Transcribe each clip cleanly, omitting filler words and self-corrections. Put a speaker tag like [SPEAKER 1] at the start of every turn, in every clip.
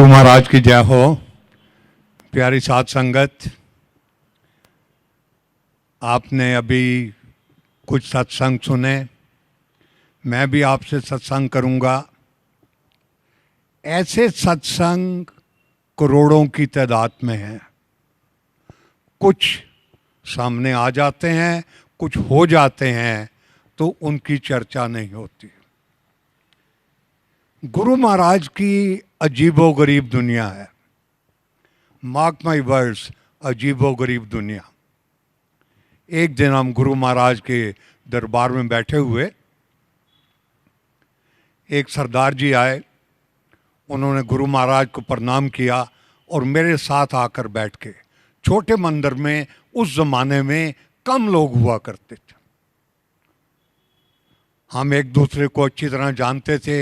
[SPEAKER 1] गुरु महाराज की जय हो। प्यारी साध संगत, आपने अभी कुछ सत्संग सुने, मैं भी आपसे सत्संग करूंगा। ऐसे सत्संग करोड़ों की तादाद में हैं। कुछ सामने आ जाते हैं, कुछ हो जाते हैं तो उनकी चर्चा नहीं होती। गुरु महाराज की अजीबोगरीब दुनिया है। मार्क माई वर्ड्स, अजीबोगरीब दुनिया। एक दिन हम गुरु महाराज के दरबार में बैठे हुए, एक सरदार जी आए, उन्होंने गुरु महाराज को प्रणाम किया और मेरे साथ आकर बैठ के। छोटे मंदिर में उस जमाने में कम लोग हुआ करते थे। हम एक दूसरे को अच्छी तरह जानते थे।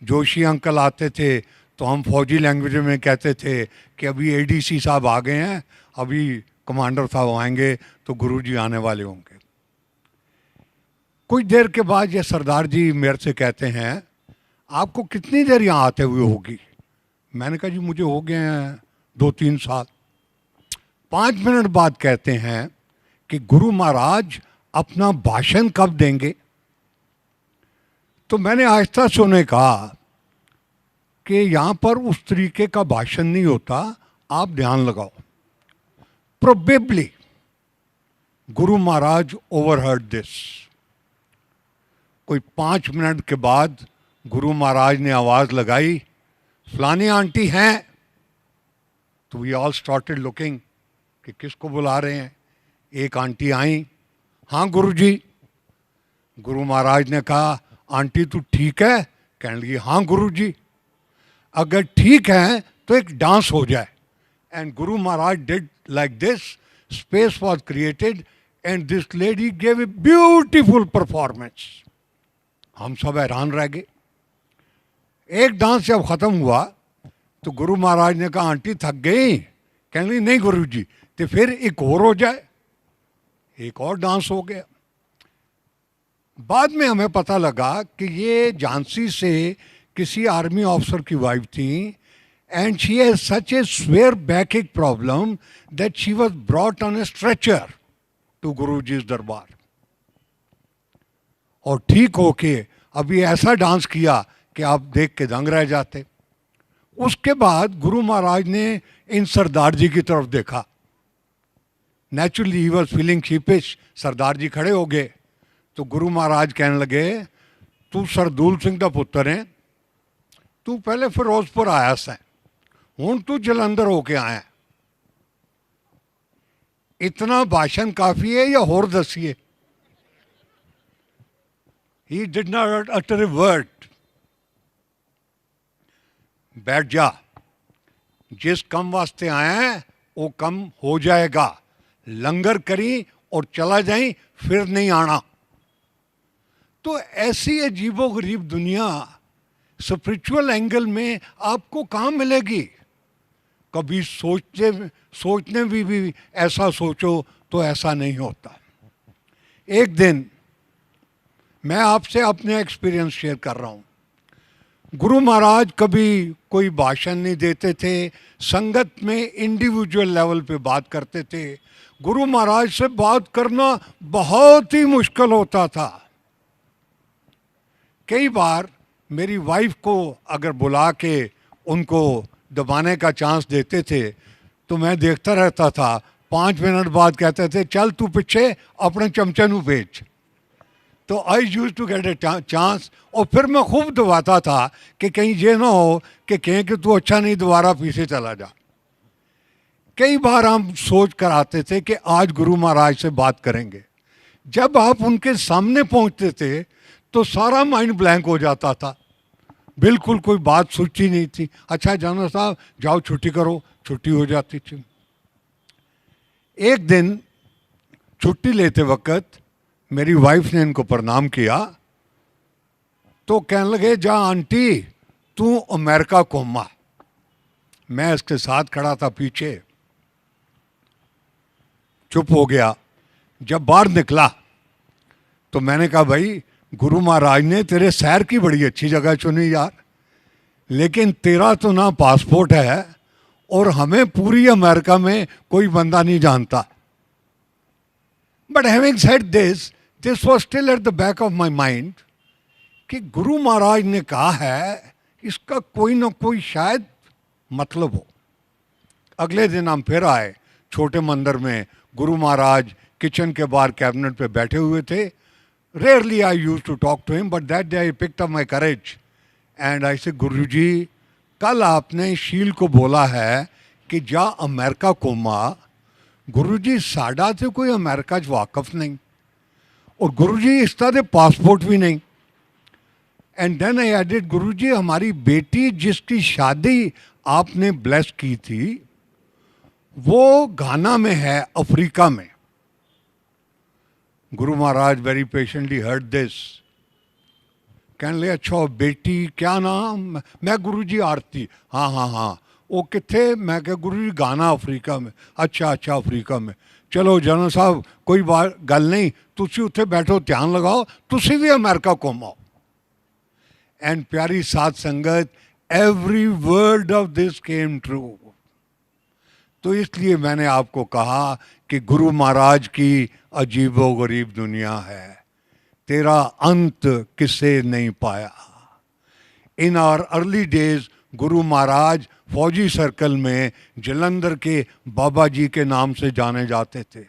[SPEAKER 1] जोशी अंकल आते थे तो हम फौजी लैंग्वेज में कहते थे कि अभी एडीसी साहब आ गए हैं, अभी कमांडर साहब आएंगे तो गुरुजी आने वाले होंगे। कुछ देर के बाद ये सरदार जी मेरे से कहते हैं, आपको कितनी देर यहाँ आते हुए होगी? मैंने कहा जी मुझे हो गए हैं 2-3 साल। 5 मिनट बाद कहते हैं कि गुरु महाराज अपना भाषण कब देंगे? तो मैंने आहिस्ता सुने कहा कि यहाँ पर उस तरीके का भाषण नहीं होता, आप ध्यान लगाओ। Probably Guru Maharaj overheard this. कोई 5 मिनट के बाद गुरु महाराज ने आवाज लगाई, फलानी आंटी हैं? तो वी ऑल स्टार्टेड लुकिंग कि किसको बुला रहे हैं। एक आंटी आई, हाँ गुरुजी। गुरु महाराज ने कहा, आंटी तू ठीक है? कहने लगी, हाँ गुरुजी। अगर ठीक है तो एक डांस हो जाए। And Guru Maharaj did like this, space was created and this lady gave a beautiful performance. हम सब हैरान रह गए। एक डांस जब खत्म हुआ तो गुरु महाराज ने कहा, आंटी थक गई? कहने लगी, नहीं गुरुजी। तो फिर एक और हो जाए। एक और डांस हो गया। बाद में हमें पता लगा कि ये झांसी से किसी आर्मी ऑफिसर की वाइफ थी and she has such a severe backache problem that she was brought on a stretcher to Guruji's दरबार। और ठीक होके अभी ऐसा डांस किया कि आप देख के दंग रह जाते। उसके बाद गुरु महाराज ने इन सरदार जी की तरफ देखा। नेचुरली ही was feeling sheepish. Sardar ji खड़े हो गए तो गुरु महाराज कहने लगे, तू सरदूल सिंह का पुत्र है, तू पहले फिरोजपुर आया सै, हुण तू जलंधर होके आया। इतना भाषण काफी है या होर दसिए? He did not utter a word. बैठ जा, जिस कम वास्ते आया है वो कम हो जाएगा। लंगर करी और चला जाए, फिर नहीं आना। तो ऐसी अजीबोगरीब दुनिया स्पिरिचुअल एंगल में आपको कहाँ मिलेगी? कभी सोचने भी ऐसा सोचो तो ऐसा नहीं होता। एक दिन मैं आपसे अपने एक्सपीरियंस शेयर कर रहा हूँ। गुरु महाराज कभी कोई भाषण नहीं देते थे, संगत में इंडिविजुअल लेवल पे बात करते थे। गुरु महाराज से बात करना बहुत ही मुश्किल होता था। कई बार मेरी वाइफ को अगर बुला के उनको दबाने का चांस देते थे तो मैं देखता रहता था। 5 मिनट बाद कहते थे, चल तू पीछे अपने चमचे नू भेज। तो I use to get a chance और फिर मैं खूब दबाता था कि कहीं ये ना हो कि कहें कि तू अच्छा नहीं, दोबारा पीछे चला जा। कई बार हम सोच कर आते थे कि आज गुरु महाराज से बात करेंगे। जब आप उनके सामने पहुंचते थे तो सारा माइंड ब्लैंक हो जाता था। बिल्कुल कोई बात सोची नहीं थी। अच्छा जाना साहब जाओ छुट्टी करो, छुट्टी हो जाती थी। एक दिन छुट्टी लेते वक्त मेरी वाइफ ने इनको प्रणाम किया तो कहने लगे, जा आंटी तू अमेरिका घूमा। मैं इसके साथ खड़ा था पीछे, चुप हो गया। जब बाहर निकला तो मैंने कहा, भाई गुरु महाराज ने तेरे सैर की बड़ी अच्छी जगह चुनी यार। लेकिन तेरा तो ना पासपोर्ट है और हमें पूरी अमेरिका में कोई बंदा नहीं जानता। But having said this was still at the back of my mind कि गुरु महाराज ने कहा है, इसका कोई ना कोई शायद मतलब हो। अगले दिन हम फिर आए छोटे मंदिर में, गुरु महाराज किचन के बाहर कैबिनेट पे बैठे हुए थे। Rarely I use to talk to him, but that day I picked up my courage and I say, Guruji कल आपने शील को बोला है कि जा अमेरिका घूमा। गुरुजी साडा तो कोई अमेरिका च वाकफ नहीं और गुरुजी इस तरह पासपोर्ट भी नहीं। एंड देन आई एडेड, गुरुजी हमारी बेटी जिसकी शादी आपने ब्लेस की थी वो घाना में है, अफ्रीका में। Guru Maharaj very patiently heard this. कहने लगे, अच्छा बेटी क्या नाम? मैं गुरुजी आरती। हाँ हाँ हाँ, वो किथे? मैं क्या गुरुजी घाना अफ्रीका में। अच्छा अच्छा अफ्रीका में, चलो जनरल साहब कोई बात गल नहीं, तुसी उत्थे बैठो, ध्यान लगाओ, तुसी भी अमेरिका घूमो। एंड प्यारी साध संगत, every word of this came true. तो इसलिए मैंने आपको कहा कि गुरु महाराज की अजीबो गरीब दुनिया है, तेरा अंत किसे नहीं पाया। In our early days Guru Maharaj फौजी सर्कल में जलंधर के बाबा जी के नाम से जाने जाते थे,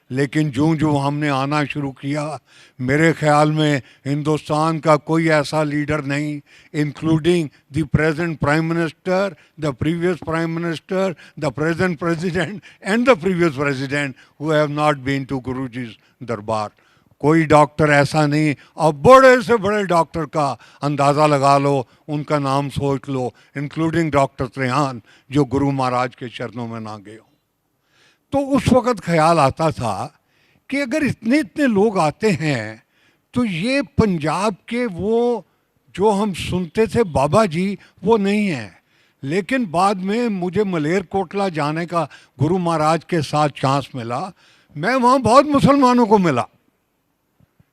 [SPEAKER 1] लेकिन जो जो हमने आना शुरू किया, मेरे ख्याल में हिंदुस्तान का कोई ऐसा लीडर नहीं, including the present prime minister, the previous prime minister, the present president and the previous president, who have not been to Guruji's दरबार। कोई डॉक्टर ऐसा नहीं, अब बड़े से बड़े डॉक्टर का अंदाज़ा लगा लो, उनका नाम सोच लो, इंक्लूडिंग डॉक्टर त्रेहान, जो गुरु महाराज के चरणों में ना गए हो। तो उस वक़्त ख्याल आता था कि अगर इतने इतने लोग आते हैं तो ये पंजाब के वो जो हम सुनते थे बाबा जी वो नहीं हैं। लेकिन बाद में मुझे मलेरकोटला जाने का गुरु महाराज के साथ चांस मिला। मैं वहाँ बहुत मुसलमानों को मिला,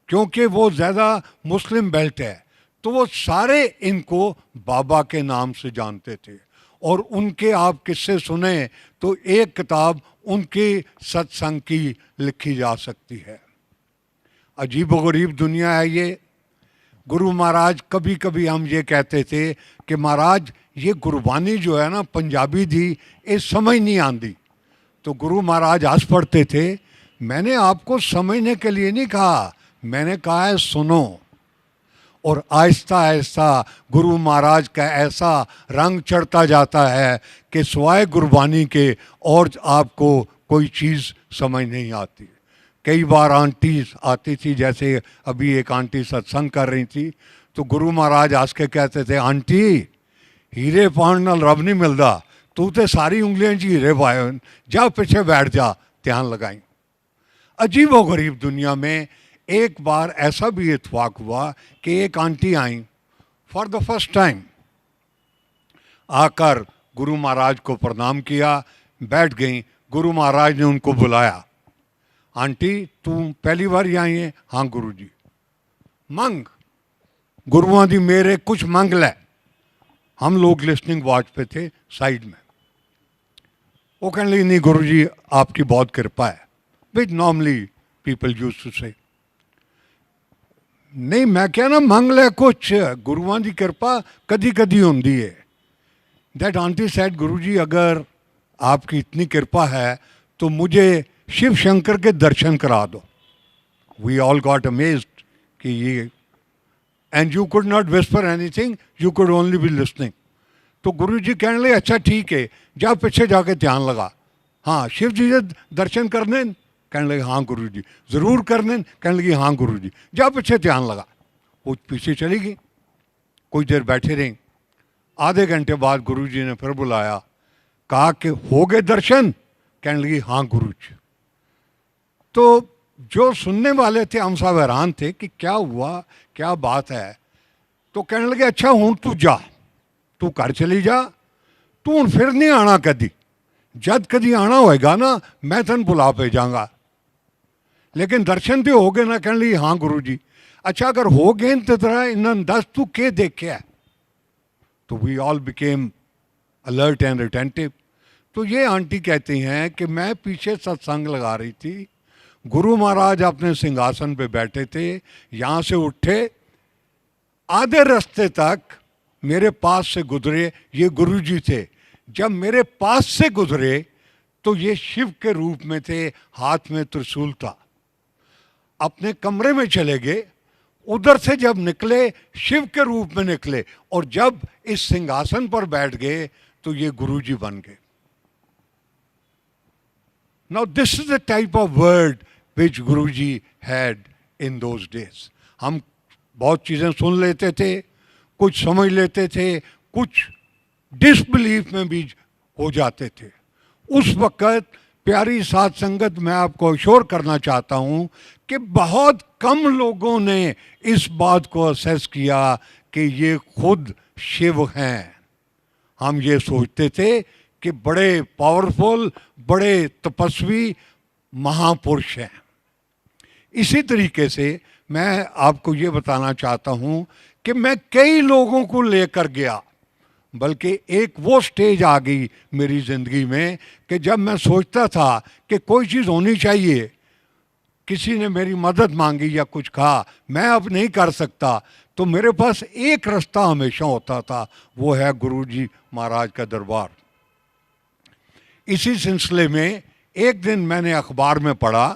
[SPEAKER 1] क्योंकि वो ज़्यादा मुस्लिम बेल्ट है, तो वो सारे इनको बाबा के नाम से जानते थे। और उनके आप किस्से सुने तो एक किताब उनके सत्संग की लिखी जा सकती है। अजीबोगरीब दुनिया है ये। गुरु महाराज कभी कभी हम ये कहते थे कि महाराज ये गुरबानी जो है ना पंजाबी दी, ये समझ नहीं आती। तो गुरु महाराज हंस पड़ते थे। मैंने आपको समझने के लिए नहीं कहा, मैंने कहा है सुनो। और आहिस्ता आहिस्ता गुरु महाराज का ऐसा रंग चढ़ता जाता है कि सिवाय गुरबानी के और आपको कोई चीज़ समझ नहीं आती। कई बार आंटी आती थी, जैसे अभी एक आंटी सत्संग कर रही थी, तो गुरु महाराज हंस के कहते थे, आंटी हीरे पाण नाल रब नहीं मिलता, तू तो सारी उंगलियां च हीरे पाए, जा पीछे बैठ जा, ध्यान लगाई। अजीबो गरीब दुनिया में एक बार ऐसा भी इत्तेफाक हुआ कि एक aunty I for the first time, आकर गुरु महाराज को प्रणाम किया, बैठ गई। गुरु महाराज ने उनको बुलाया, आंटी तू पहली बार ही आई है? हाँ गुरु जी। मंग गुरुआं दी मेरे कुछ मंग ले। हम लोग लिस्निंग वॉच पे थे साइड में। वो कहने लगी, नहीं गुरु जी आपकी बहुत कृपा है, which normally people use to say. नहीं मैं क्या ना मंग ले कुछ, गुरुआं दी कृपा कदी कदी होंदी है। दैट आंटी सेड, गुरु जी अगर आपकी इतनी कृपा है तो मुझे शिव शंकर के दर्शन करा दो। वी ऑल गॉट अमेज्ड कि ये, and you could not whisper anything, you could only be listening. तो गुरु जी कहने लगे, अच्छा ठीक है, जा पीछे जाके ध्यान लगा। हाँ शिव जी के दर्शन करने? कहने लगे हाँ गुरु जी। ज़रूर करने? कहने लगी हाँ गुरु जी। जा पीछे ध्यान लगा। वो पीछे चली गई, कुछ देर बैठे रहीं। आधे घंटे बाद गुरु जी ने फिर बुलाया, कहा कि हो गए दर्शन? कहने लगी हाँ गुरु जी। तो जो सुनने वाले थे हम सब हैरान थे कि क्या हुआ, क्या बात है। तो कहने लगे, अच्छा हूँ तू जा, तू घर चली जा, तू हूँ फिर नहीं आना कदी, जद कदी आना होएगा ना मैं तेन बुला भेजांगा, लेकिन दर्शन तो हो गए ना? कहने लगी हाँ गुरु जी। अच्छा अगर हो गए तो तेरा इन्होंने दस तू के देखा? तो we all became alert and attentive. तो ये आंटी कहती हैं कि मैं पीछे सत्संग लगा रही थी, गुरु महाराज अपने सिंहासन पे बैठे थे, यहाँ से उठे, आधे रास्ते तक मेरे पास से गुजरे, ये गुरुजी थे। जब मेरे पास से गुजरे तो ये शिव के रूप में थे, हाथ में त्रिशूल था। अपने कमरे में चले गए, उधर से जब निकले शिव के रूप में निकले, और जब इस सिंहासन पर बैठ गए तो ये गुरुजी बन गए। Now this is the type of word which Guruji had in those days. हम बहुत चीज़ें सुन लेते थे, कुछ समझ लेते थे, कुछ डिसबिलीफ में भी हो जाते थे। उस वक़्त प्यारी साथ संगत, मैं आपको अश्योर करना चाहता हूँ कि बहुत कम लोगों ने इस बात को असेस किया कि ये खुद शिव हैं। हम ये सोचते थे कि बड़े पावरफुल, बड़े तपस्वी महापुरुष हैं। इसी तरीके से मैं आपको ये बताना चाहता हूँ कि मैं कई लोगों को लेकर गया, बल्कि एक वो स्टेज आ गई मेरी ज़िंदगी में कि जब मैं सोचता था कि कोई चीज़ होनी चाहिए, किसी ने मेरी मदद मांगी या कुछ कहा, मैं अब नहीं कर सकता, तो मेरे पास एक रास्ता हमेशा होता था, वो है गुरुजी महाराज का दरबार। इसी सिलसिले में एक दिन मैंने अखबार में पढ़ा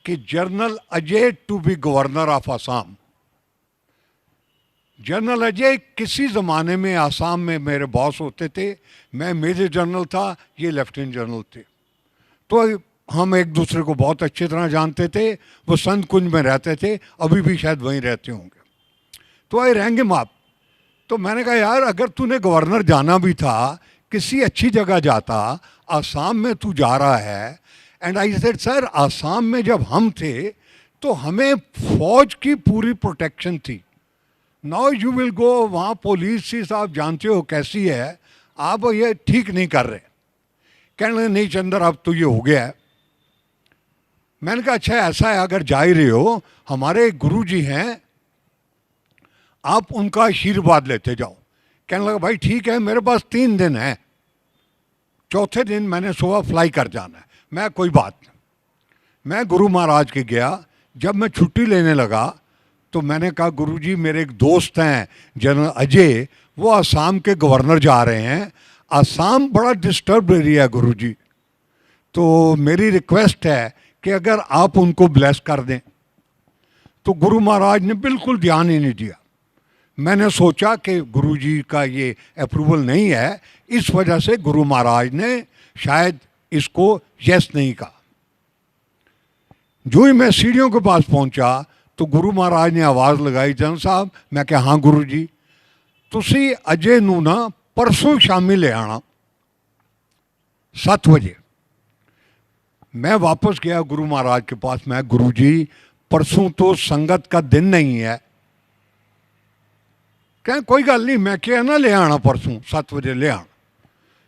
[SPEAKER 1] कि general Ajay to be governor of Assam. General Ajay किसी ज़माने में आसाम में मेरे बॉस होते थे, मैं मेजर जनरल था, ये लेफ्टिनेंट जनरल थे। तो हम एक दूसरे को बहुत अच्छी तरह जानते थे। वो संत कुंज में रहते थे, अभी भी शायद वहीं रहते होंगे। तो आई रहेंगे माप। तो मैंने कहा यार, अगर तूने गवर्नर जाना भी था, किसी अच्छी जगह जाता, आसाम में तू जा रहा है। And I said sir, Assam में जब हम थे तो हमें फौज की पूरी प्रोटेक्शन थी। नाउ यू विल गो, वहाँ पुलिस ही साहब जानते हो कैसी है, आप ये ठीक नहीं कर रहे। कहने लगे नहीं चंदर, अब तो ये हो गया है। मैंने कहा अच्छा ऐसा है, अगर जा ही रहे हो, हमारे गुरुजी हैं, आप उनका आशीर्वाद लेते जाओ। कहने लगा भाई ठीक है, मेरे पास 3 दिन है, चौथे दिन मैंने सुबह फ्लाई कर जाना है। मैं कोई बात नहीं। मैं गुरु महाराज के गया। जब मैं छुट्टी लेने लगा तो मैंने कहा गुरुजी, मेरे एक दोस्त हैं जनरल अजय, वो आसाम के गवर्नर जा रहे हैं। आसाम बड़ा डिस्टर्ब एरिया है गुरुजी, तो मेरी रिक्वेस्ट है कि अगर आप उनको ब्लेस कर दें। तो गुरु महाराज ने बिल्कुल ध्यान ही नहीं दिया। मैंने सोचा कि गुरुजी का ये अप्रूवल नहीं है, इस वजह से गुरु महाराज ने शायद इसको यस नहीं कहा। जो ही मैं सीढ़ियों के पास पहुंचा तो गुरु महाराज ने आवाज़ लगाई, जनरल साहब। मैं कहा हाँ गुरु जी, तुसी अजय नू ना परसों शामी ले आना 7 बजे। मैं वापस गया गुरु महाराज के पास। मैं गुरु जी, परसों तो संगत का दिन नहीं है। कहें कोई गल नहीं, मैं क्या ना ले आना, परसों 7 बजे ले आना।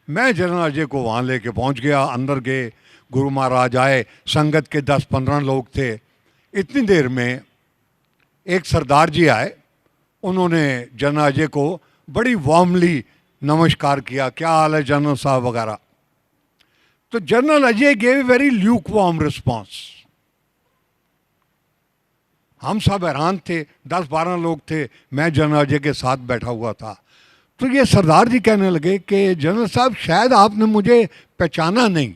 [SPEAKER 1] मैं जनरल अजय को वहाँ लेके पहुँच गया। अंदर गए, गुरु महाराज आए, संगत के 10-15 लोग थे। इतनी देर में एक सरदार जी आए, उन्होंने जनरल अजय को बड़ी वार्मली नमस्कार किया, क्या हाल है जनरल साहब वगैरह। तो general Ajay gave very Luke warm response. हम सब हैरान थे, 10-12 लोग थे, मैं जनरल अजय के साथ बैठा हुआ था। तो ये सरदार जी कहने लगे कि जनरल साहब शायद आपने मुझे पहचाना नहीं,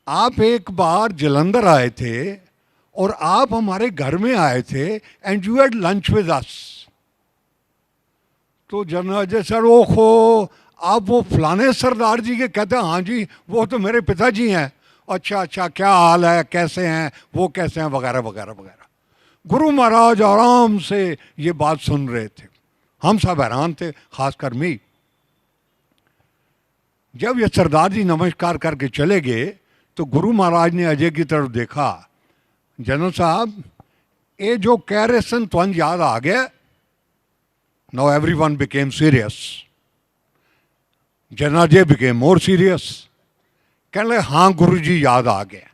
[SPEAKER 1] आप एक बार जलंधर आए थे और आप हमारे घर में आए थे and you had lunch with us. तो जनरल अजय सर, ओहो आप वो फलाने सरदार जी के? कहते हैं हाँ जी, वो तो मेरे पिताजी हैं। अच्छा अच्छा, क्या हाल है, कैसे हैं, वो कैसे हैं, वगैरह वगैरह वगैरह। गुरु महाराज आराम से ये बात सुन रहे थे। हम सब हैरान थे, खासकर मैं। जब ये सरदार जी नमस्कार करके चले गए तो गुरु महाराज ने अजय की तरफ देखा, जनरल साहब ये जो कह रहे सन तुझे याद आ गया? Now everyone became serious. General Ajay became more serious. कहने लगे हाँ गुरुजी याद आ गया।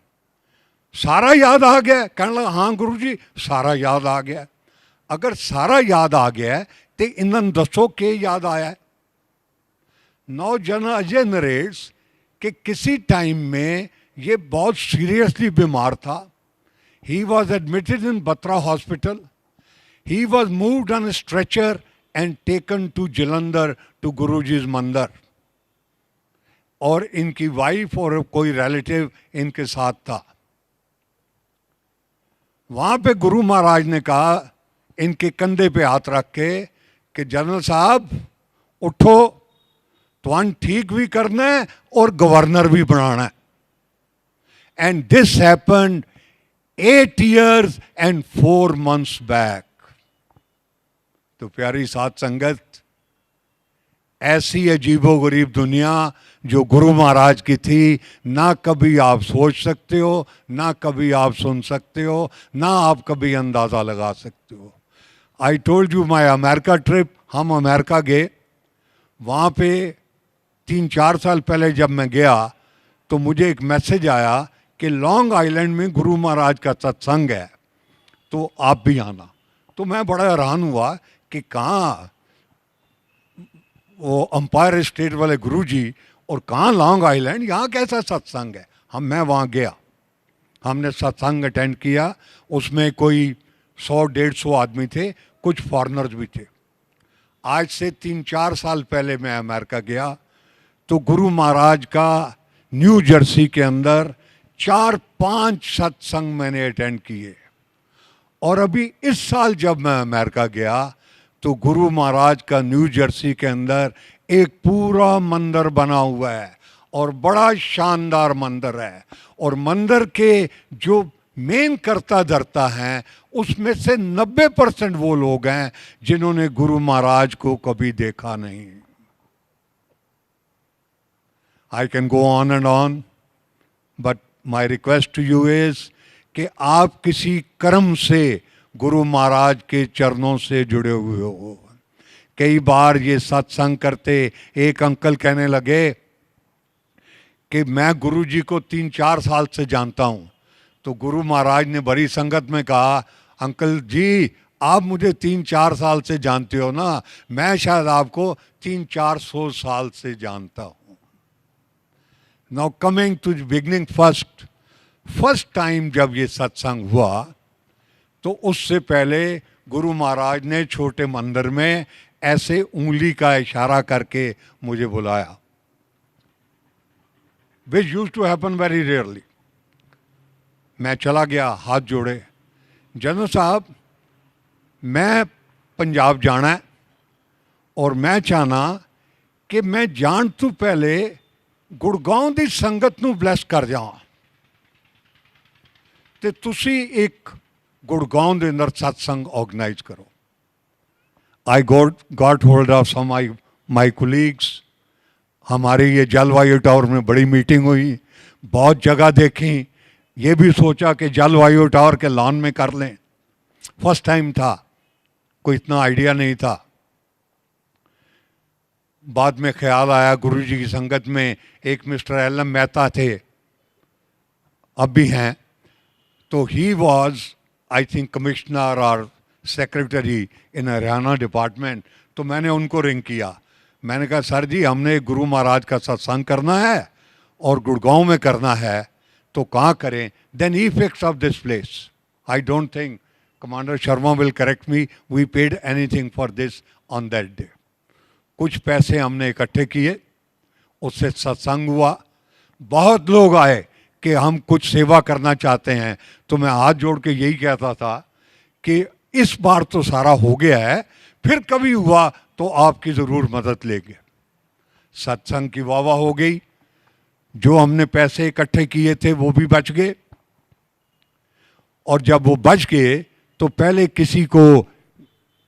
[SPEAKER 1] सारा याद आ गया? कहने लगा हाँ गुरुजी सारा याद आ गया। अगर सारा याद आ गया, ते इन्हनि दसो के याद आया। नाउ जनरल अजय नरेट्स कि किसी टाइम में ये बहुत सीरियसली बीमार था। He was admitted in Batra hospital. He was moved on stretcher and taken to Jalandhar to Guruji's मंदिर। और इनकी वाइफ और कोई रिलेटिव इनके साथ था। वहां पे गुरु महाराज ने कहा इनके कंधे पे हाथ रख के कि जनरल साहब उठो, तुम ठीक भी करना है और गवर्नर भी बनाना है। And this happened 8 years and 4 months back. तो प्यारी साध संगत, ऐसी अजीबोगरीब दुनिया जो गुरु महाराज की थी, ना कभी आप सोच सकते हो, ना कभी आप सुन सकते हो, ना आप कभी अंदाज़ा लगा सकते हो। I told you my America trip. हम अमेरिका गए। वहाँ पे 3-4 साल पहले जब मैं गया तो मुझे एक मैसेज आया कि लॉन्ग आइलैंड में गुरु महाराज का सत्संग है, तो आप भी आना। तो मैं बड़ा हैरान हुआ कि कहाँ वो अंपायर स्टेट वाले गुरुजी और कहाँ लॉन्ग आइलैंड, यहाँ कैसा सत्संग है। मैं वहाँ गया, हमने सत्संग अटेंड किया। उसमें कोई 100-150 आदमी थे, कुछ फॉरेनर्स भी थे। आज से 3-4 साल पहले मैं अमेरिका गया तो गुरु महाराज का न्यू जर्सी के अंदर 4-5 सत्संग मैंने अटेंड किए। और अभी इस साल जब मैं अमेरिका गया तो गुरु महाराज का न्यू जर्सी के अंदर एक पूरा मंदिर बना हुआ है और बड़ा शानदार मंदिर है। और मंदिर के जो मेन करता धरता हैं उसमें से 90% वो लोग हैं जिन्होंने गुरु महाराज को कभी देखा नहीं। I can go on and on, but my request to you is कि आप किसी कर्म से गुरु महाराज के चरणों से जुड़े हुए हो। कई बार ये सत्संग करते एक अंकल कहने लगे कि मैं गुरु जी को 3-4 साल से जानता हूँ। तो गुरु महाराज ने बड़ी संगत में कहा, अंकल जी आप मुझे 3-4 साल से जानते हो ना, मैं शायद आपको 300-400 साल से जानता हूँ। Now coming to beginning, first time जब ये सत्संग हुआ तो उससे पहले गुरु महाराज ने छोटे मंदिर में ऐसे उंगली का इशारा करके मुझे बुलाया, which used to happen very rarely. मैं चला गया, हाथ जोड़े, जनरल साहब मैं पंजाब जाना है और मैं चाहना कि मैं जान तो पहले गुड़गांव दी संगत नूं ब्लैस कर जावां ते तुसी एक गुड़गांव दे अंदर सत्संग ऑर्गेनाइज करो। I got hold of some my colleagues. हमारी ये जलवायु टावर में बड़ी मीटिंग हुई, बहुत जगह देखी, ये भी सोचा कि जलवायु टावर के लॉन में कर लें। फर्स्ट टाइम था, कोई इतना आइडिया नहीं था। बाद में ख्याल आया, गुरुजी की संगत में एक मिस्टर एल.एम. मेहता थे, अब भी हैं, तो he was I think commissioner और सेक्रेटरी इन हरियाणा डिपार्टमेंट। तो मैंने उनको रिंग किया, मैंने कहा सर जी हमने गुरु महाराज का सत्संग करना है और गुड़गांव में करना है, तो कहाँ करें। Then he fix of this place. I don't think commander Sharma will correct me, we paid anything for this on that day. कुछ पैसे हमने इकट्ठे किए, उससे सत्संग हुआ, बहुत लोग आए कि हम कुछ सेवा करना चाहते हैं। तो मैं हाथ जोड़ के यही कहता था कि इस बार तो सारा हो गया है, फिर कभी हुआ तो आपकी ज़रूर मदद लेंगे। सत्संग की वाह हो गई, जो हमने पैसे इकट्ठे किए थे वो भी बच गए। और जब वो बच गए तो पहले किसी को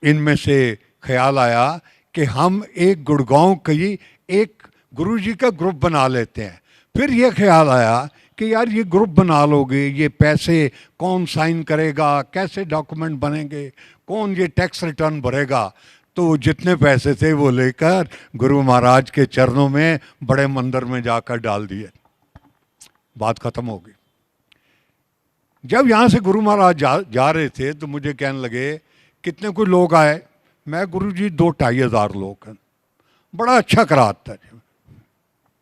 [SPEAKER 1] इनमें से ख्याल आया कि हम एक गुड़गांव की एक गुरुजी का ग्रुप बना लेते हैं। फिर ये ख्याल आया कि यार ये ग्रुप बना लोगे, ये पैसे कौन साइन करेगा, कैसे डॉक्यूमेंट बनेंगे, कौन ये टैक्स रिटर्न भरेगा। तो जितने पैसे थे वो लेकर गुरु महाराज के चरणों में बड़े मंदिर में जाकर डाल दिए, बात खत्म हो गई। जब यहाँ से गुरु महाराज जा रहे थे तो मुझे कहने लगे, कितने कोई लोग आए। मैं गुरुजी 2-2,500 लोग हैं, बड़ा अच्छा कराता है।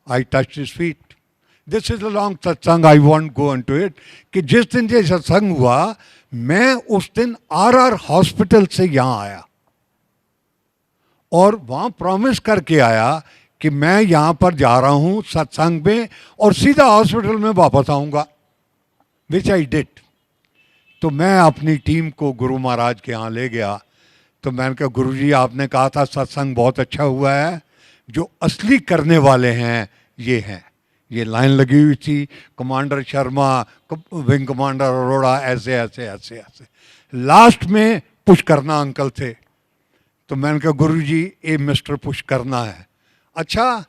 [SPEAKER 1] I touch his feet, this is a long satsang, I want go into it. कि जिस दिन ये सत्संग हुआ, मैं उस दिन आर हॉस्पिटल से यहाँ आया और वहाँ प्रॉमिस करके आया कि मैं यहाँ पर जा रहा हूँ सत्संग में और सीधा हॉस्पिटल में वापस आऊँगा, विच आई डिड। तो मैं अपनी टीम को गुरु महाराज के यहाँ ले गया। तो मैंने कहा, गुरुजी आपने कहा था सत्संग बहुत अच्छा हुआ है, जो असली करने वाले हैं ये हैं। ये लाइन लगी हुई थी, commander Sharma, wing commander Arora, ऐसे ऐसे ऐसे ऐसे। लास्ट में पुश करना अंकल थे। तो मैंने कहा, गुरुजी ये मिस्टर पुश करना है। अच्छा,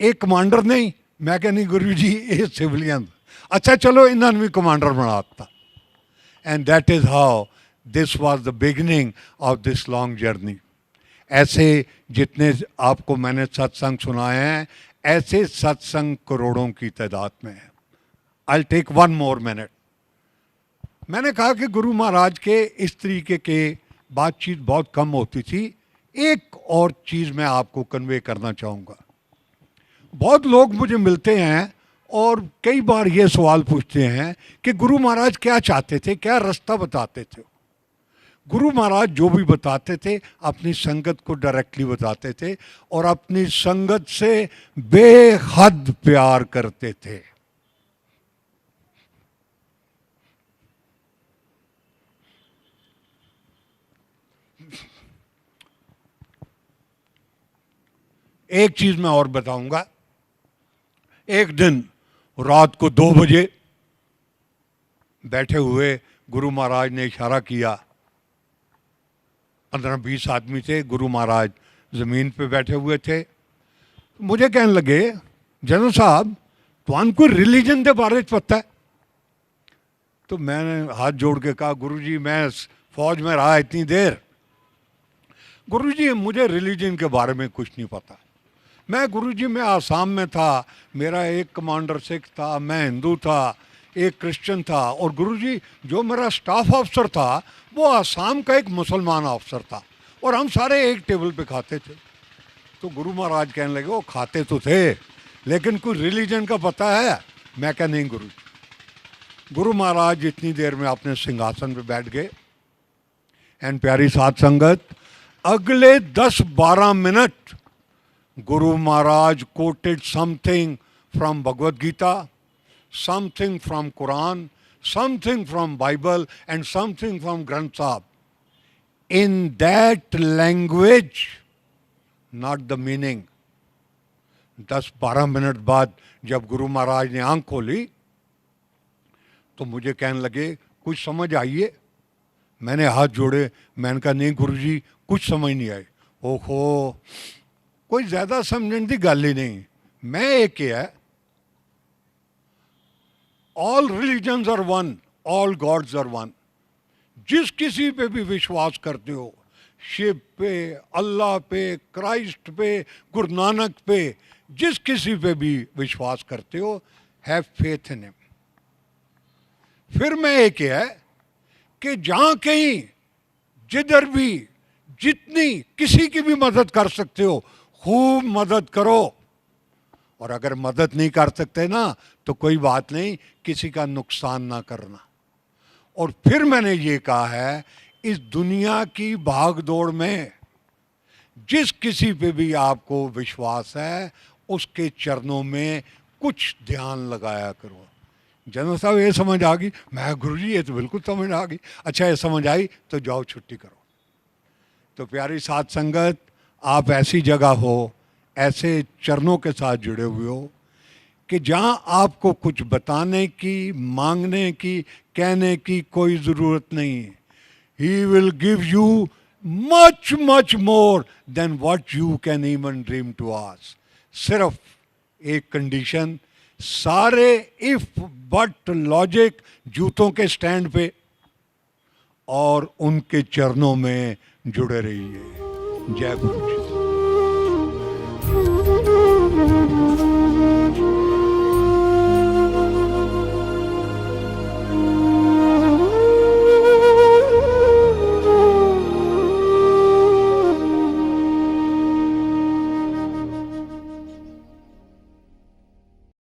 [SPEAKER 1] एक कमांडर नहीं? मैं कहा, नहीं गुरुजी ये सिविलियन। अच्छा चलो इन्होंने भी कमांडर बनाता। And that is how this was the beginning of this long journey. ऐसे जितने आपको मैंने सत्संग सुनाए हैं, ऐसे सत्संग करोड़ों की तादाद में है। I take 1 more minute। मैंने कहा कि गुरु महाराज के इस तरीके के बातचीत बहुत कम होती थी। एक और चीज़ मैं आपको कन्वे करना चाहूँगा। बहुत लोग मुझे मिलते हैं और कई बार ये सवाल पूछते हैं कि गुरु महाराज क्या चाहते थे, क्या रास्ता बताते थे। गुरु महाराज जो भी बताते थे अपनी संगत को डायरेक्टली बताते थे और अपनी संगत से बेहद प्यार करते थे। एक चीज मैं और बताऊंगा। एक दिन रात को 2 बजे बैठे हुए गुरु महाराज ने इशारा किया। 15-20 आदमी थे, गुरु महाराज जमीन पे बैठे हुए थे। मुझे कहने लगे, जनरल साहब तुम कोई रिलीजन के बारे में पता है? तो मैंने हाथ जोड़ के कहा, गुरुजी मैं फौज में रहा इतनी देर, गुरुजी मुझे रिलीजन के बारे में कुछ नहीं पता। मैं गुरुजी मैं आसाम में था, मेरा एक कमांडर सिख था, मैं हिंदू था, एक क्रिश्चियन था, और गुरुजी जो मेरा स्टाफ ऑफिसर था वो आसाम का एक मुसलमान ऑफिसर था, और हम सारे एक टेबल पे खाते थे। तो गुरु महाराज कहने लगे, वो खाते तो थे लेकिन कोई रिलीजन का पता है? मैं क्या, नहीं गुरु। गुरु महाराज इतनी देर में अपने सिंहासन पे बैठ गए। एंड प्यारी साध संगत, अगले 10-12 minute Guru Maharaj quoted something from Bhagavad Gita, something from Quran, something from Bible, and something from Granth Sahib. In that language, not the meaning. 10-12 minute बाद जब गुरु महाराज ने आंख खोली तो मुझे कहने लगे, कुछ समझ आइए? मैंने हाथ जोड़े, मैंने कहा, नहीं गुरुजी कुछ समझ नहीं आई। ओहो, कोई ज़्यादा समझने की गल ही नहीं। मैं एक ही है, all religions are one, all gods are one. जिस किसी पे भी विश्वास करते हो, शिव पे, अल्लाह पे, क्राइस्ट पे, गुरु नानक पे, जिस किसी पे भी विश्वास करते हो, हैव फेथ इन हिम। फिर मैं एक है कि जहाँ कहीं जिधर भी जितनी किसी की भी मदद कर सकते हो खूब मदद करो, और अगर मदद नहीं कर सकते ना तो कोई बात नहीं, किसी का नुकसान ना करना। और फिर मैंने ये कहा है, इस दुनिया की भागदौड़ में जिस किसी पे भी आपको विश्वास है उसके चरणों में कुछ ध्यान लगाया करो। जनरल साहब ये समझ आ गई? मैं गुरुजी ये तो बिल्कुल समझ आ गई। अच्छा ये समझ आई तो जाओ छुट्टी करो। तो प्यारी साध संगत, आप ऐसी जगह हो, ऐसे चरणों के साथ जुड़े हुए हो कि जहाँ आपको कुछ बताने की, मांगने की, कहने की कोई ज़रूरत नहीं है। He will give you much much more than what you can even dream to ask. सिर्फ एक कंडीशन, सारे इफ बट लॉजिक जूतों के स्टैंड पे और उनके चरणों में जुड़े रहिए। जय गुरु जी।